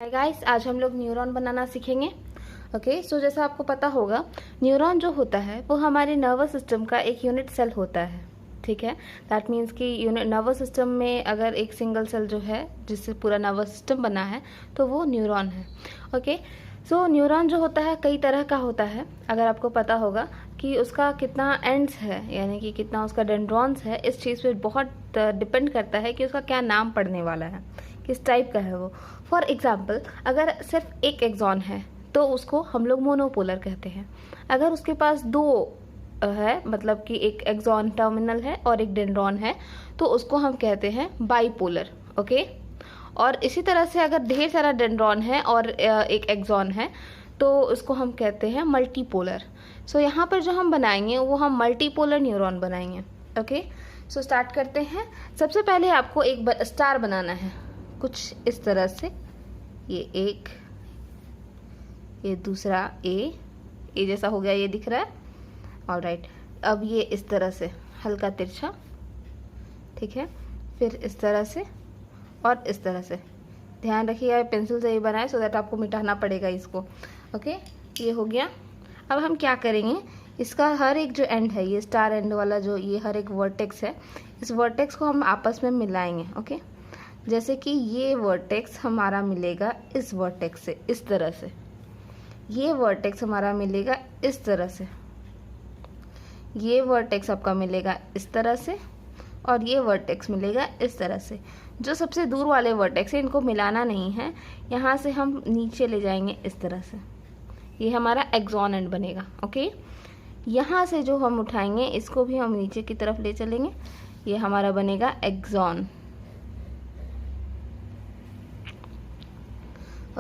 Hi guys, आज हम लोग न्यूरॉन बनाना सीखेंगे। ओके, सो जैसा आपको पता होगा, न्यूरॉन जो होता है वो हमारे नर्वस सिस्टम का एक यूनिट सेल होता है। ठीक है, दैट मीन्स कि यूनिट नर्वस सिस्टम में अगर एक सिंगल सेल जो है जिससे पूरा नर्वस सिस्टम बना है तो वो न्यूरॉन है। ओके, सो न्यूरॉन जो होता है कई तरह का होता है। अगर आपको पता होगा कि उसका कितना एंड्स है, यानी कि कितना उसका डेंड्रॉन्स है, इस चीज़ पे बहुत डिपेंड करता है कि उसका क्या नाम पड़ने वाला है, किस टाइप का है वो। फॉर एग्जाम्पल, अगर सिर्फ एक एक्सॉन है तो उसको हम लोग मोनोपोलर कहते हैं। अगर उसके पास दो है, मतलब कि एक एक्सॉन टर्मिनल है और एक डेंड्रॉन है, तो उसको हम कहते हैं बाइपोलर। ओके, और इसी तरह से अगर ढेर सारा डेंड्रॉन है और एक एक्सॉन है तो उसको हम कहते हैं मल्टीपोलर। सो यहाँ पर जो हम बनाएंगे वो हम मल्टीपोलर न्यूरॉन बनाएंगे। ओके, सो स्टार्ट करते हैं। सबसे पहले आपको एक स्टार बनाना है, कुछ इस तरह से। ये एक, ये दूसरा ए जैसा हो गया, ये दिख रहा है। ऑलराइट, अब ये इस तरह से हल्का तिरछा, ठीक है, फिर इस तरह से और इस तरह से। ध्यान रखिएगा पेंसिल से ही बनाए, सो दैट आपको मिटाना पड़ेगा इसको। ओके, ये हो गया। अब हम क्या करेंगे, इसका हर एक जो एंड है, ये स्टार एंड वाला जो ये हर एक वर्टेक्स है, इस वर्टेक्स को हम आपस में मिलाएंगे। ओके, जैसे कि ये वर्टेक्स हमारा मिलेगा इस वर्टेक्स से इस तरह से, ये वर्टेक्स हमारा मिलेगा इस तरह से, ये वर्टेक्स आपका मिलेगा इस तरह से, और ये वर्टेक्स मिलेगा इस तरह से। जो सबसे दूर वाले वर्टेक्स है इनको मिलाना नहीं है, यहाँ से हम नीचे ले जाएंगे इस तरह से, ये हमारा एक्सॉन एंड बनेगा। ओके, यहाँ से जो हम उठाएंगे इसको भी हम नीचे की तरफ ले चलेंगे, ये हमारा बनेगा एक्सॉन।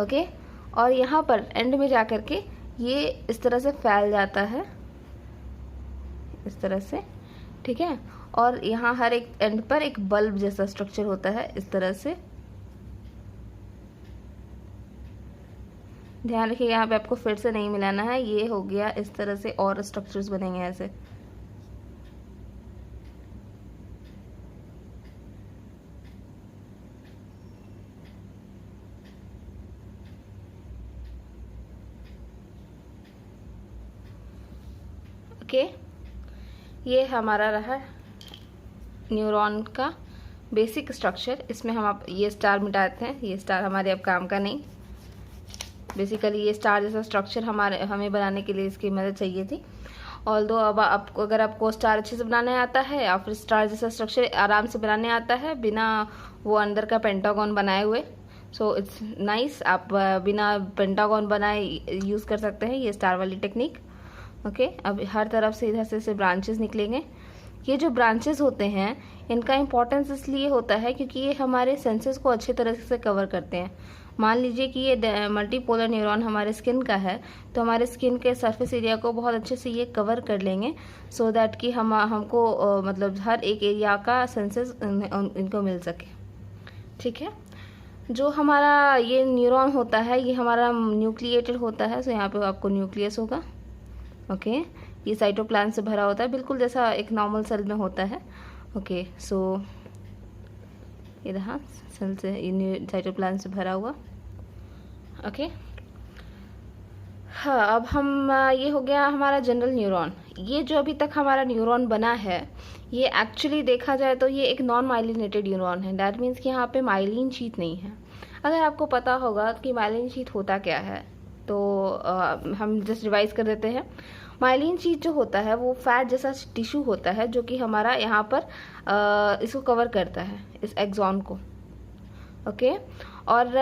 ओके, और यहाँ पर एंड में जा करके ये इस तरह से फैल जाता है, इस तरह से, ठीक है। और यहाँ हर एक एंड पर एक बल्ब जैसा स्ट्रक्चर होता है इस तरह से। ध्यान रखिए यहाँ पे आपको फिर से नहीं मिलाना है, ये हो गया इस तरह से, और स्ट्रक्चर्स बनेंगे ऐसे। ओके, ये हमारा रहा न्यूरॉन का बेसिक स्ट्रक्चर। इसमें हम आप ये स्टार मिटाते हैं, ये स्टार हमारे अब काम का नहीं। बेसिकली ये स्टार जैसा स्ट्रक्चर हमें बनाने के लिए इसकी मदद चाहिए थी। ऑल्दो अब आपको, अगर आपको स्टार अच्छे से बनाने आता है या फिर स्टार जैसा स्ट्रक्चर आराम से बनाने आता है बिना वो अंदर का पेंटागन बनाए हुए, सो इट्स नाइस। आप बिना पेंटागन बनाए यूज़ कर सकते हैं ये स्टार वाली टेक्निक। ओके, अब हर तरफ से इधर से ब्रांचेस निकलेंगे। ये जो ब्रांचेस होते हैं इनका इम्पोर्टेंस इसलिए होता है क्योंकि ये हमारे सेंसेस को अच्छे तरह से कवर करते हैं। मान लीजिए कि ये मल्टीपोलर न्यूरॉन हमारे स्किन का है, तो हमारे स्किन के सरफेस एरिया को बहुत अच्छे से ये कवर कर लेंगे, सो दैट कि हमको मतलब हर एक एरिया का सेंसेस इनको मिल सके। ठीक है, जो हमारा ये न्यूरॉन होता है ये हमारा न्यूक्लिएटेड होता है, सो यहाँ पे आपको न्यूक्लियस होगा। ओके, ये साइटोप्लाज्म से भरा होता है, बिल्कुल जैसा एक नॉर्मल सेल में होता है। ओके, सो ये रहा सेल से, साइटोप्लाज्म से भरा हुआ। ओके, हाँ, अब हम ये हो गया हमारा जनरल न्यूरॉन। ये जो अभी तक हमारा न्यूरॉन बना है ये एक्चुअली देखा जाए तो ये एक नॉन माइलिनेटेड न्यूरॉन है। दैट मीन्स कि यहाँ पे माइलिन शीट नहीं है। अगर आपको पता होगा कि माइलिन शीट होता क्या है तो हम जस्ट रिवाइज कर देते हैं। माइलिन शीट जो होता है वो फैट जैसा टिश्यू होता है जो कि हमारा यहाँ पर इसको कवर करता है, इस एक्सॉन को। ओके, और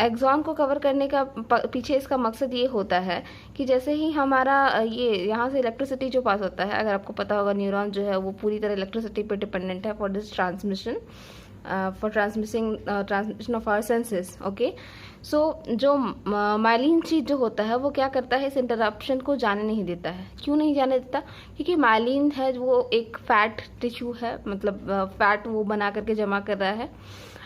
एक्सॉन को कवर करने का पीछे इसका मकसद ये होता है कि जैसे ही हमारा ये यहाँ से इलेक्ट्रिसिटी जो पास होता है, अगर आपको पता होगा न्यूरॉन जो है वो पूरी तरह इलेक्ट्रिसिटी पे डिपेंडेंट है for this transmission, for transmission of our senses. Okay, so जो माइलिन शीट जो होता है वो क्या करता है, इस इंटरप्शन को जाने नहीं देता है। क्यों नहीं जाने देता? क्योंकि माइलिन है वो एक फैट टिश्यू है, मतलब फैट वो बना करके जमा कर रहा है।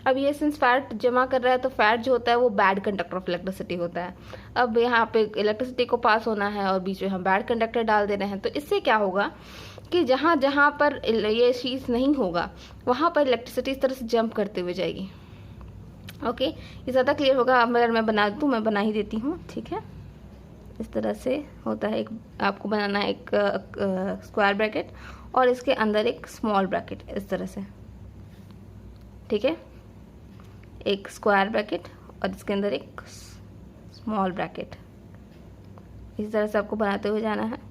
अब ये सिंस फैट जमा कर रहा है तो फैट जो होता है वो बैड कंडक्टर ऑफ इलेक्ट्रिसिटी होता है। अब यहाँ पे इलेक्ट्रिसिटी को पास होना है और बीच में हम बैड कंडक्टर डाल दे रहे हैं, तो इससे क्या होगा कि जहाँ जहाँ पर ये चीज़ नहीं होगा वहाँ पर इलेक्ट्रिसिटी इस तरह से जंप करते हुए जाएगी। ओके, ये ज़्यादा क्लियर होगा अगर मैं बना दूँ, मैं बना ही देती हूँ, ठीक है। इस तरह से होता है, एक आपको बनाना है एक स्क्वायर ब्रैकेट और इसके अंदर एक स्मॉल ब्रैकेट, इस तरह से, ठीक है। एक स्क्वायर ब्रैकेट और इसके अंदर एक स्मॉल ब्रैकेट, इस तरह से आपको बनाते हुए जाना है।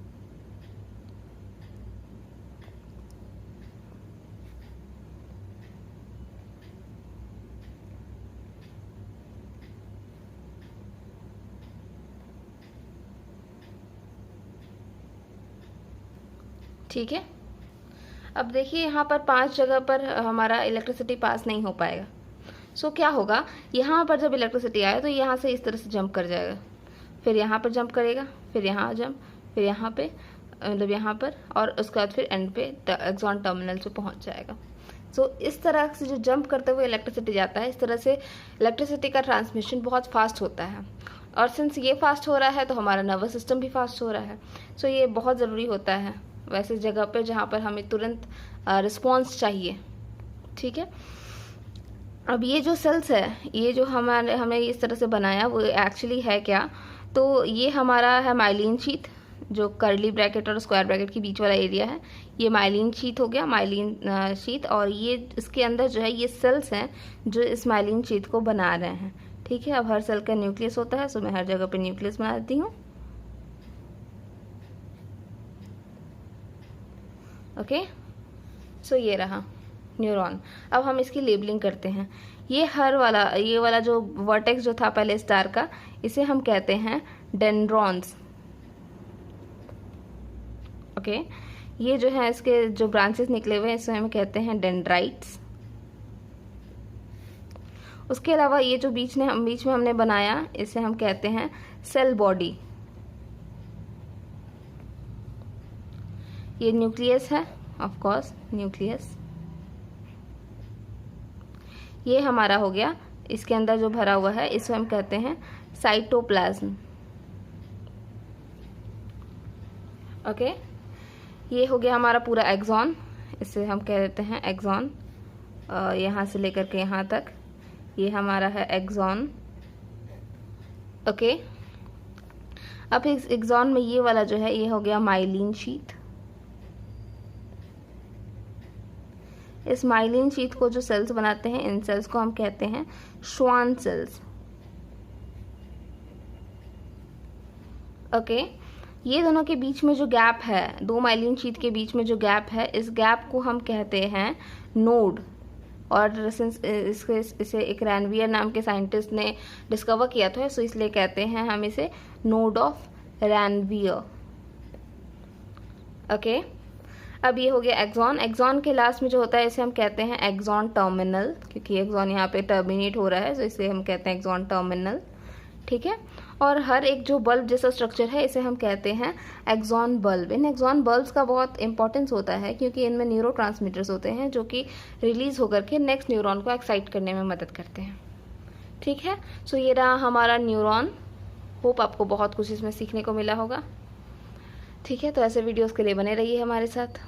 ठीक है, अब देखिए यहाँ पर 5 जगह पर हमारा इलेक्ट्रिसिटी पास नहीं हो पाएगा। सो क्या होगा, यहाँ पर जब इलेक्ट्रिसिटी आए तो यहाँ से इस तरह से जंप कर जाएगा, फिर यहाँ पर जंप करेगा, फिर यहाँ जंप, फिर यहाँ पे मतलब यहाँ पर, और उसके बाद फिर एंड पे एक्सॉन टर्मिनल से पहुँच जाएगा। सो इस तरह से जो जंप करते हुए इलेक्ट्रिसिटी जाता है, इस तरह से इलेक्ट्रिसिटी का ट्रांसमिशन बहुत फास्ट होता है। और सिंस ये फास्ट हो रहा है तो हमारा नर्वस सिस्टम भी फास्ट हो रहा है। सो ये बहुत ज़रूरी होता है वैसे जगह पे जहाँ पर हमें तुरंत रिस्पॉन्स चाहिए, ठीक है। अब ये जो सेल्स है, ये जो हमें इस तरह से बनाया, वो एक्चुअली है क्या, तो ये हमारा है माइलिन शीथ, जो कर्ली ब्रैकेट और स्क्वायर ब्रैकेट के बीच वाला एरिया है, ये माइलिन शीथ हो गया, माइलिन शीथ। और ये इसके अंदर जो है ये सेल्स हैं जो इस माइलिन शीथ को बना रहे हैं, ठीक है। अब हर सेल का न्यूक्लियस होता है, सो मैं हर जगह पे न्यूक्लियस बना देती हूँ, ओके। सो ये रहा न्यूरॉन। अब हम इसकी लेबलिंग करते हैं। ये वाला जो वर्टेक्स जो था पहले स्टार का, इसे हम कहते हैं डेंड्रॉन्स, ओके। ये जो है इसके जो ब्रांचेस निकले हुए हैं, इसे हम कहते हैं डेंड्राइट्स। उसके अलावा ये जो बीच में हमने बनाया, इसे हम कहते हैं सेल बॉडी। ये न्यूक्लियस है, ऑफ कोर्स न्यूक्लियस। ये हमारा हो गया, इसके अंदर जो भरा हुआ है इसे हम कहते हैं साइटोप्लाज्म, ओके। ये हो गया हमारा पूरा एक्सॉन, इसे हम कह देते हैं एक्सॉन, यहाँ से लेकर के यहाँ तक ये हमारा है एक्सॉन, ओके। अब इस एक्सॉन में ये वाला जो है, ये हो गया माइलिन शीथ। इस माइलिन शीथ को जो सेल्स बनाते हैं, इन सेल्स को हम कहते हैं श्वान सेल्स, ओके। ये दोनों के बीच में जो गैप है, दो माइलिन शीथ के बीच में जो गैप है, इस गैप को हम कहते हैं नोड। और इसे एक रैनवियर नाम के साइंटिस्ट ने डिस्कवर किया था, सो इसलिए कहते हैं हम इसे नोड ऑफ रैनवियर, ओके। अब ये हो गया एक्सॉन। एक्सॉन के लास्ट में जो होता है इसे हम कहते हैं एक्सॉन टर्मिनल, क्योंकि एक्सॉन यहाँ पे टर्मिनेट हो रहा है, तो इसे हम कहते हैं एक्सॉन टर्मिनल, ठीक है। और हर एक जो बल्ब जैसा स्ट्रक्चर है, इसे हम कहते हैं एक्सॉन बल्ब। इन एक्सॉन बल्ब्स का बहुत इंपॉर्टेंस होता है, क्योंकि इनमें न्यूरोट्रांसमीटर्स होते हैं जो कि रिलीज होकर के नेक्स्ट न्यूरॉन को एक्साइट करने में मदद करते हैं, ठीक है। सो ये रहा हमारा न्यूरॉन। होप आपको बहुत कुछ इसमें सीखने को मिला होगा, ठीक है। तो ऐसे वीडियोज़ के लिए बने रहिए हमारे साथ।